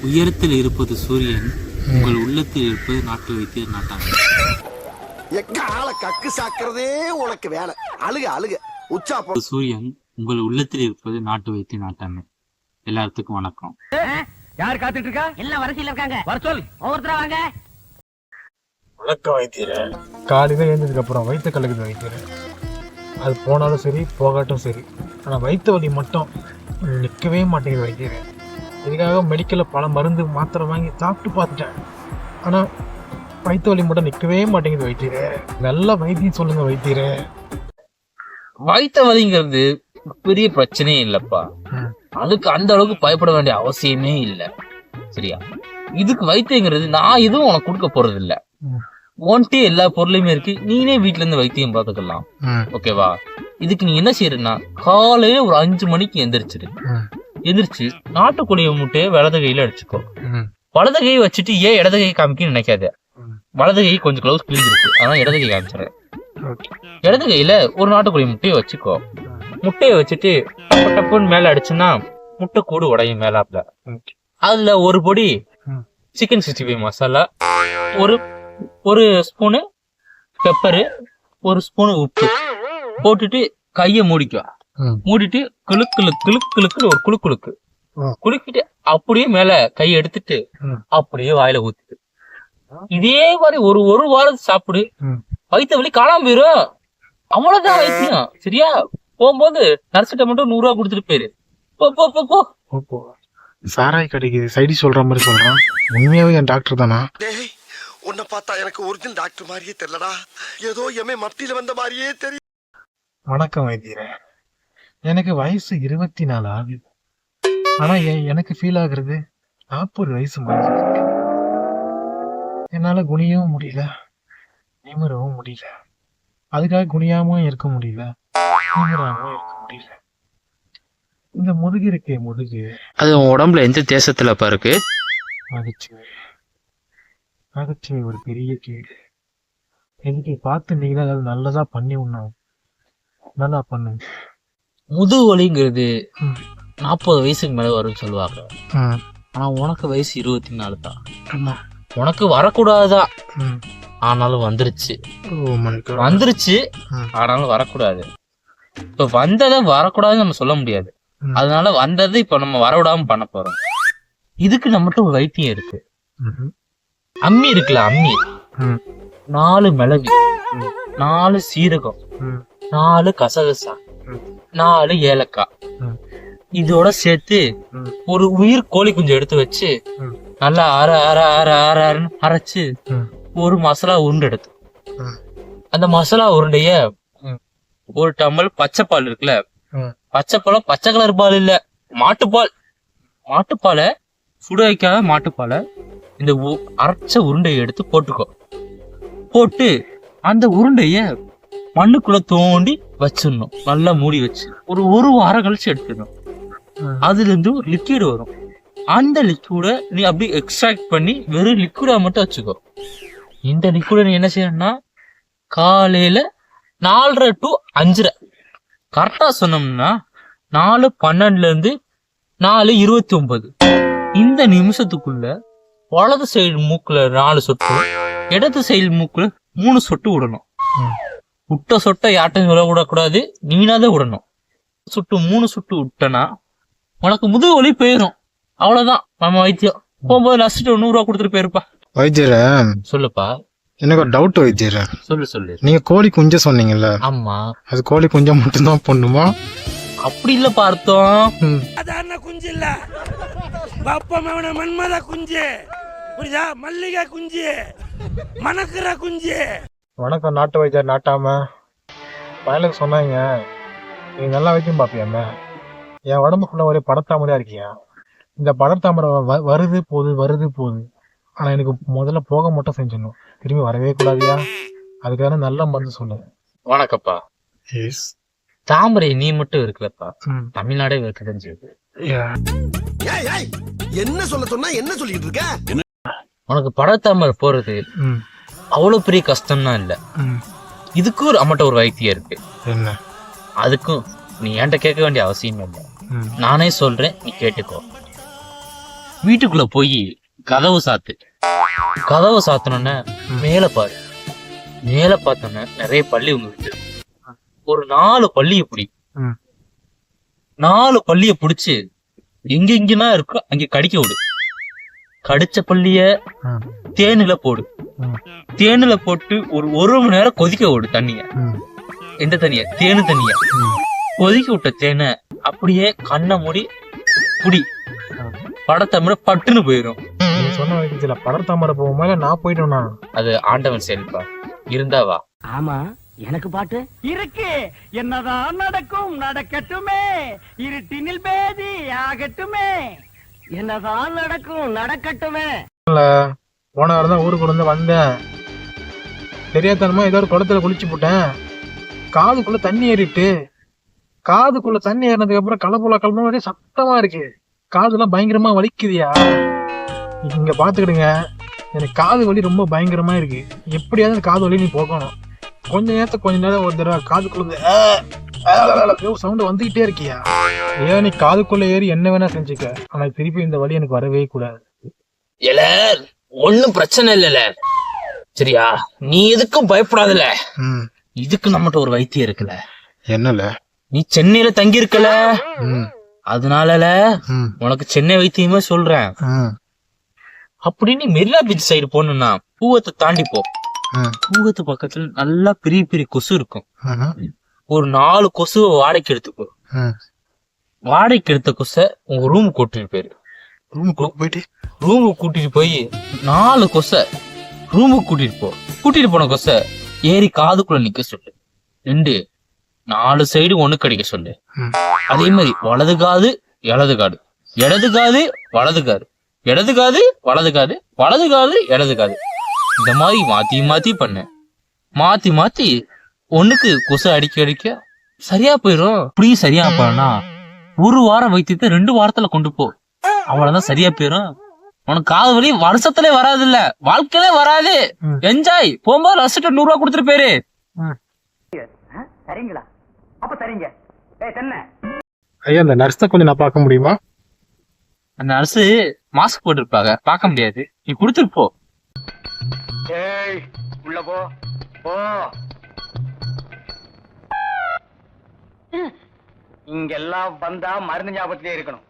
உயரத்தில் இருப்பது சூரியன், உங்கள் உள்ளத்தில் இருப்பது நாட்டு வைத்தியர் நாட்டாங்க. கக்கு சாக்குறதே உனக்கு வேலை. அழுக அழுக உச்சா. சூரியன், உங்கள் உள்ளத்தில் இருப்பது நாட்டு வைத்தியர் நாட்டாங்க. எல்லாத்துக்கும் வணக்கம். யார் காத்துட்டு இருக்கா? எல்லாம் வரிசையில இருக்காங்க. வர சொல், ஒவ்வொருத்தரா வாங்க. வணக்கம் வைத்தியர. காலையில எழுந்ததுக்கு அப்புறம் வயிற்று கலக்குது வைத்தியர. அது போனாலும் சரி போகாட்டும் சரி, ஆனால் வயிற்று வலி மட்டும் நிற்கவே மாட்டேங்குது வைத்தியர. இதுக்காக மெடிக்கலில் பல மருந்து மாத்திரை வாங்கி சாப்பிட்டு பார்த்துட்டேன், ஆனால் வயிற்று வலி மட்டும் நிற்கவே மாட்டேங்குது வைத்தியர. நல்ல வைத்தியம் சொல்லுங்க வைத்தியர. வயிற்று வலிங்கிறது பெரிய பிரச்சனையே இல்லப்பா. அதுக்கு அந்த அளவுக்கு பயப்பட வேண்டிய அவசியமே இல்லை, சரியா? இதுக்கு வைத்தியங்கிறது நான் எதுவும் உனக்கு கொடுக்க போறது இல்ல. ஒன்ட்டே எல்லா பொருளையுமே இருக்கு, நீனே வீட்டுல இருந்து வைத்தியம் பார்த்துக்கலாம். ஓகேவா? இதுக்கு நீ என்ன செய்யறன்னா, காலையில ஒரு 5 மணிக்கு எந்திரிச்சு நாட்டுக்கோழிய முட்டையை வலது கையில அடிச்சுக்கோ. வலது கையை வச்சுட்டு ஏன் இடது கை காமிக்கன்னு நினைக்காத. வலது கை கொஞ்சம் க்ளவுஸ் கிழிஞ்சிருக்கு, அதான் இடது கை காமிச்சிடறேன். இடது கையில ஒரு நாட்டுக்கோழி முட்டையை வச்சுக்கோ. முட்டையை வச்சுட்டு டப்புன்னு மேல அடிச்சுன்னா முட்டை கூடு உடையும் மேலாப்ல. அதுல ஒரு பொடி சிக்கன் 65 மசாலா, ஒரு ஸ்பூனு பெப்பரு, ஒரு ஸ்பூனு உப்பு போட்டுட்டு கைய மூடிட்டு கிளுக்கு ஒரு குலுக்கிட்டு அப்படியே மேல கையை எடுத்துட்டு அப்படியே வாயில ஊத்திட்டு இதே மாதிரி ஒரு வாரம் சாப்பிடு. வயிற்று வலி காணாம போயிரும். அவ்வளவுதான் வைத்தியம், சரியா? போகும்போது நர்ஸ்கிட்ட மட்டும் 100 ரூபா கொடுத்துட்டு போயிரு. போ. சாராய் கடைக்கு சைடி சொல்ற மாதிரி சொல்றான். உண்மையாவே என் டாக்டர் தானா? உன்னை பார்த்தா எனக்கு ஒரிஜினல் டாக்டர் மாதிரியே தெரியலடா. ஏதோ எம்ஏ மத்தியில வந்த மாதிரியே தெரியும். வணக்கம் வைத்தியரே. எனக்கு வயசு 24 ஆகுது. ஆனா எனக்கு ஃபீல் ஆகுறது 40 வயசு மாதிரி இருக்கு. என்னால குனியவும் முடியல, நிமிரவும் முடியல. அதுக்காக குனியாம இருக்க முடியல, நிமிராம இருக்க முடியல. இந்த முதுகு இருக்கே, முதுகு அது உன் உடம்புல எந்த தேசத்துலப்பா இருக்கு? நகைச்சுவை ஒரு பெரிய கேடு. எனக்கு பார்த்து நீங்க அதாவது நல்லதா பண்ணி உண்ணாம். நல்லா பண்ணு. முதுகு வலிங்கிறது 40 வயசுக்கு மேல வரும்னு சொல்லுவாங்க. ஆனா உனக்கு வயசு 24 தான். உனக்கு வரக்கூடாதுதான், ஆனாலும் வந்துருச்சு. ஆனாலும் வரக்கூடாது. இப்ப வந்ததை வரக்கூடாதுன்னு நம்ம சொல்ல முடியாது. அதனால வந்ததை இப்ப நம்ம வரவிடாம பண்ண போறோம். இதுக்கு நம்மகிட்ட ஒரு வைத்தியம் இருக்கு. அம்மி இருக்குல்ல, அம்மி 4 மிளகு, 4 சீரகம், 4 கசகசா, 4 ஏலக்காய், இதோட சேர்த்து ஒரு உயிர் கோழி குஞ்சு எடுத்து வச்சு நல்லா அரைச்சு ஒரு மசாலா உருண்டை எடுத்து அந்த மசாலா உருண்டைய ஒரு டம்ளர் பச்சை பால் இருக்குல்ல, பச்சை கலர் பால் இல்ல, மாட்டுப்பாலை சுட வைக்காத மாட்டுப்பாலை இந்த அரைச்ச உருண்டையை எடுத்து போட்டு அந்த உருண்டைய மண்ணுக்குள்ள தோண்டி வச்சிடணும். நல்லா மூடி வச்சு ஒரு வாரம் கழிச்சு எடுத்துடணும். அதுல இருந்து ஒரு லிக்விட் வரும். அந்த லிக்விட நீ அப்படி எக்ஸ்ட்ராக்ட் பண்ணி வெறும் லிக்விடா மட்டும் வச்சுக்கோ. இந்த லிக்விட நீ என்ன செய்யணும்னா, காலையில 4:30 to 5:30, கரெக்டா சொன்னோம்னா 4:12 இருந்து 4:29 இந்த நிமிஷத்துக்குள்ள வலது சைடு மூக்குல 4 சொட்டு, இடது சைடு மூக்குல 3 சொட்டு விடணும். விட்ட சொட்டை யார்ட்டும் விடக்கூடாது, நீனாதான் விடணும். 3 சொட்டு விட்டனா உனக்கு முதுகு வலி போயிடும். அவ்வளவுதான் நம்ம வைத்தியம். போகும்போது நர்ஸ்ட்டு 100 ரூபா கொடுத்துட்டு போயிருப்பா. வைத்தியர சொல்லுப்பா. எனக்கு ஒரு டவுட் வைத்தியர. சொல்லு. நீங்க கோழி குஞ்ச சொன்னீங்கல்ல? ஆமா. அது கோழி குஞ்சா மட்டும்தான் பொண்ணுமா? அப்படி இல்ல பார்த்தோம். சாதாரண குஞ்சு இல்ல, பப்பமவன மன்மத குஞ்சு, புரியுதா? மல்லிகை குஞ்சு, மணக்குற குஞ்சு. வணக்கம் நாட்டு வைத்தியர் நாட்டாம. பயலுக்கு சொன்னாங்க நீ நல்லா வைத்தியம் பாப்பியாம. என் உடம்புக்குள்ள ஒரே படத்தாமரையா இருக்கியா. இந்த படத்தாமரை வருது போகுது. ஆனா எனக்கு முதல்ல போக மட்டும் செஞ்சிடணும், திரும்பி வரவே கூடாதியா. அதுக்காக நல்ல மருந்து சொல்லு. வணக்கம்ப்பா. தாமரை நீ மட்டும் இருக்குல்லப்பா, தமிழ்நாடே இருக்குதுன்னு சொல்லு. என்ன சொன்னா என்ன சொல்லிட்டு இருக்க? உனக்கு படத்தாமரை போறது அவ்வளவு பெரிய கஷ்டம்னா இல்ல. இதுக்கும் நம்மகிட்ட ஒரு வைத்தியம் இருக்கு. என்ன? அதுக்கும் நீ என்கிட்ட கேட்க வேண்டிய அவசியம் இல்லை. நானே சொல்றேன், நீ கேட்டுக்கோ. வீட்டுக்குள்ள போய் கதவு சாத்து. கதவு சாத்தணும்னா மேல பாரு. மேல பார்த்தோன்னா நிறைய பள்ளி உங்க வீட்டு. ஒரு 4 பள்ளியை பிடி. 4 பள்ளியை பிடிச்சு எங்கெங்கன்னா இருக்கோ அங்க கடிக்க விடு. கடிச்ச பள்ளிய தேனுல போடு. தேனுல போட்டு ஒரு மணி நேரம் கொதிக்க விடு தண்ணிய. எந்த தண்ணிய? தேனு தண்ணிய. கொதிக்க விட்ட தேனை அப்படியே கண்ணை மூடி குடி. படத்தமிழ பட்டுன்னு போயிரும். நீ சொன்ன வைத்தியத்துல படத்தாமரை போகுமா இல்ல நான் போயிட்டோம்னா? அது ஆண்டவன் செயல்பா. இருந்தாவா? ஆமா, எனக்கு பாட்டு இருக்கு. என்னதான் நடக்கும் நடக்கட்டுமே, இருட்டினில் பேதி ஆகட்டுமே. என்னதான் நடக்கும் நடக்கட்டுமே. போன வாரம் தான் ஊருக்கு வந்து வந்தேன். தெரியாதனமா ஏதோ ஒரு குளத்துல குளிச்சு போட்டேன். காதுக்குள்ள தண்ணி ஏறிட்டு. காதுக்குள்ள தண்ணி ஏறினதுக்கு அப்புறம் கலப்புல ஒரே சத்தமா இருக்கு. காதுலாம் பயங்கரமா வலிக்குதியா. இங்க பாத்துக்கிடுங்க, எனக்கு காது வலி ரொம்ப பயங்கரமா இருக்கு. எப்படியாவது காது வலி நீ போக்கணும். கொஞ்ச நேரம் ஒரு தடவை காதுக்குள்ள சவுண்ட் வந்துகிட்டே இருக்கியா. ஏன் நீ காதுக்குள்ள ஏறி என்ன வேணா செஞ்சுக்க, ஆனா திருப்பி இந்த வலி எனக்கு வரவே கூடாது. ஒன்னும் பிரச்சனை இல்லல, சரியா? நீ எதுக்கும் பயப்படாதல. இதுக்கு நம்மகிட்ட ஒரு வைத்தியம் இருக்குல்ல. என்னல? நீ சென்னையில தங்கி இருக்கல, அதனாலல உனக்கு சென்னை வைத்தியமே சொல்றேன். அப்படி நீ மெரினா பீச் சைடு போனா பூவத்தை தாண்டி போ. பூவத்து பக்கத்துல நல்லா பெரிய பெரிய கொசு இருக்கும். ஒரு 4 கொசுவை வாடகைக்கு எடுத்துக்கோ. வாடகைக்கு எடுத்த கொசை உங்க ரூமுக்கு கூட்டிட்டு போயிரு. ரூமுக்கு கூட்டிட்டு போய் 4 கொசை ரூமுக்கு கூட்டிட்டு போ. கூட்டிட்டு போன கொசை ஏறி காதுக்குள்ள நிக்க சொல்லு. 4 சைடு ஒண்ணு கடிக்க சொல்லு. அதே மாதிரி வலது காது இடது காது, இடது காது வலது காது, இடது காது வலது காது, வலது காது இடது காது. இந்த மாதிரி மாத்தி மாத்தி பண்ணு. மாத்தி ஒண்ணுக்கு கொசு அடிக்க சரியா போயிரும். இப்படியும் சரியா போனா 1 வாரம் வைத்தியத்தை 2 வாரத்துல கொண்டு போ. அவ்வளவுதான் சரியா போயிரும். உனக்கு காது வலி வருஷத்துல வராது, இல்ல வாழ்க்கையிலே வராது. என்ஜாய். போகும்போது ரசிட்டு 100 ரூபா கொடுத்துட்டு போயிரு. சரிங்களா? அப்ப சரிங்க. ஐயா, அந்த நர்ஸை கொஞ்சம் நான் பார்க்க முடியுமா? அந்த நர்ஸு மாஸ்க் போட்டு இருப்பாங்க, பார்க்க முடியாது. நீ கொடுத்துட்டு போ. உள்ள போ. இங்கெல்லாம் வந்தா மருந்து ஞாபகத்திலே இருக்கணும்.